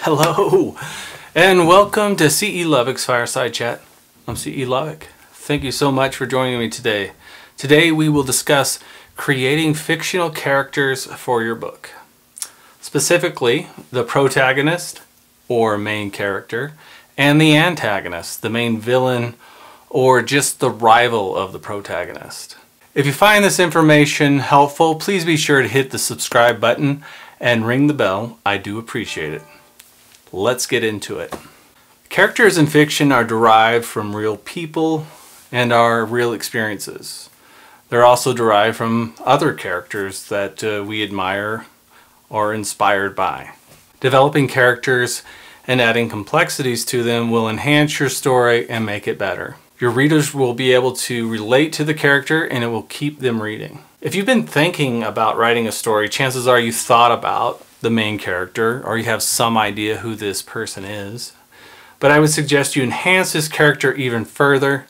Hello, and welcome to C.E. Lovick's Fireside Chat. I'm C.E. Lovick. Thank you so much for joining me today. Today we will discuss creating fictional characters for your book. Specifically, the protagonist, or main character, and the antagonist, the main villain, or just the rival of the protagonist. If you find this information helpful, please be sure to hit the subscribe button and ring the bell. I do appreciate it. Let's get into it. Characters in fiction are derived from real people and our real experiences. They're also derived from other characters that we admire or are inspired by. Developing characters and adding complexities to them will enhance your story and make it better. Your readers will be able to relate to the character and it will keep them reading. If you've been thinking about writing a story, chances are you thought about the main character or you have some idea who this person is. But I would suggest you enhance this character even further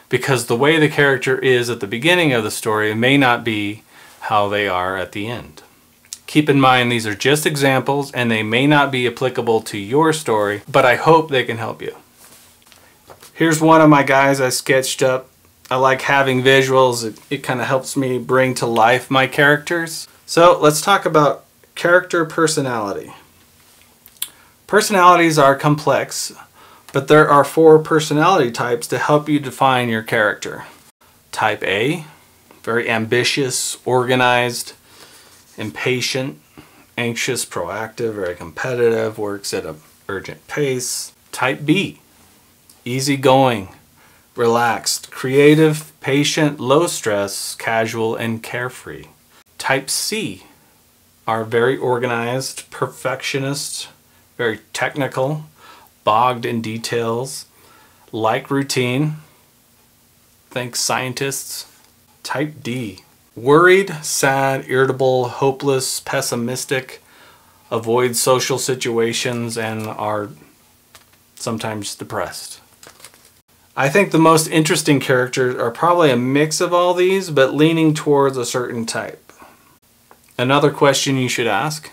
because the way the character is at the beginning of the story may not be how they are at the end. Keep in mind these are just examples and they may not be applicable to your story, but I hope they can help you. Here's one of my guys I sketched up. I like having visuals. It kind of helps me bring to life my characters. So let's talk about character personality. Personalities are complex, but there are 4 personality types to help you define your character. Type A, very ambitious, organized, impatient, anxious, proactive, very competitive, works at an urgent pace. Type B, easygoing, relaxed, creative, patient, low stress, casual, and carefree. Type C are very organized, perfectionist, very technical, bogged in details, like routine, think scientists. Type D, worried, sad, irritable, hopeless, pessimistic, avoid social situations, and are sometimes depressed. I think the most interesting characters are probably a mix of all these, but leaning towards a certain type. Another question you should ask,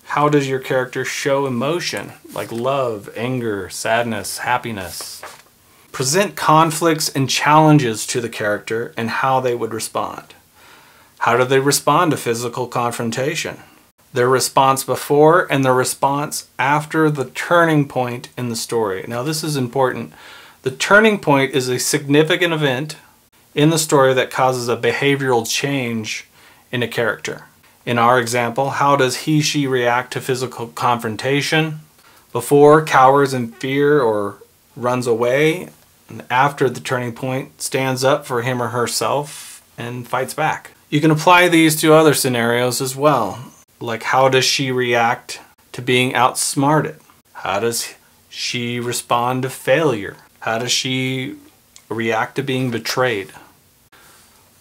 how does your character show emotion, like love, anger, sadness, happiness? Present conflicts and challenges to the character and how they would respond. How do they respond to physical confrontation? Their response before and their response after the turning point in the story. Now this is important. The turning point is a significant event in the story that causes a behavioral change in a character. In our example, how does he/she react to physical confrontation? Before, cowers in fear or runs away, and after the turning point, stands up for him or herself and fights back. You can apply these to other scenarios as well, like how does she react to being outsmarted? How does she respond to failure? How does she react to being betrayed?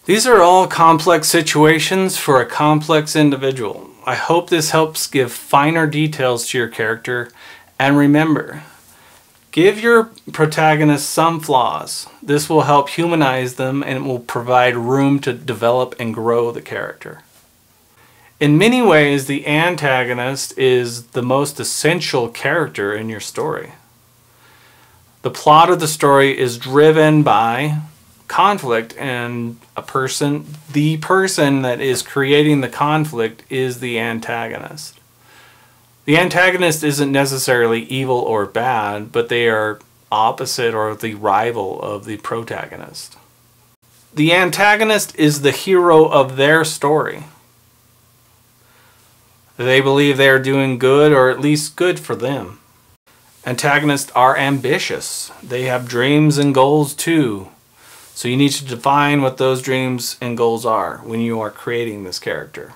These are all complex situations for a complex individual. I hope this helps give finer details to your character, and remember, give your protagonist some flaws. This will help humanize them and it will provide room to develop and grow the character. In many ways, the antagonist is the most essential character in your story. The plot of the story is driven by conflict, and the person that is creating the conflict is the antagonist. The antagonist isn't necessarily evil or bad, but they are opposite or the rival of the protagonist. The antagonist is the hero of their story. They believe they are doing good, or at least good for them. Antagonists are ambitious. They have dreams and goals too. So you need to define what those dreams and goals are when you are creating this character.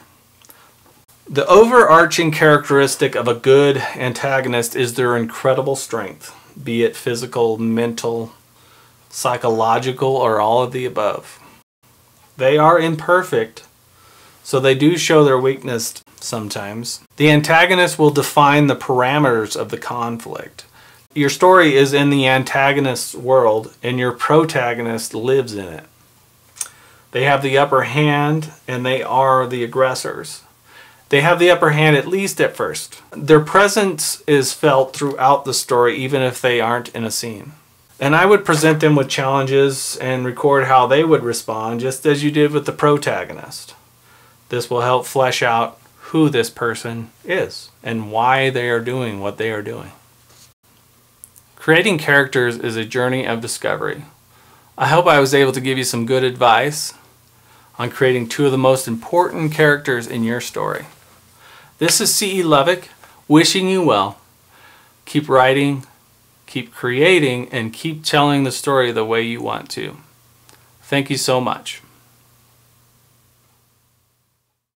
The overarching characteristic of a good antagonist is their incredible strength, be it physical, mental, psychological, or all of the above. They are imperfect, so they do show their weakness sometimes. The antagonist will define the parameters of the conflict. Your story is in the antagonist's world and your protagonist lives in it. They have the upper hand and they are the aggressors. They have the upper hand, at least at first. Their presence is felt throughout the story, even if they aren't in a scene. And I would present them with challenges and record how they would respond, just as you did with the protagonist. This will help flesh out who this person is and why they are doing what they are doing. Creating characters is a journey of discovery. I hope I was able to give you some good advice on creating two of the most important characters in your story. This is C.E. Lovick, wishing you well. Keep writing, keep creating, and keep telling the story the way you want to. Thank you so much.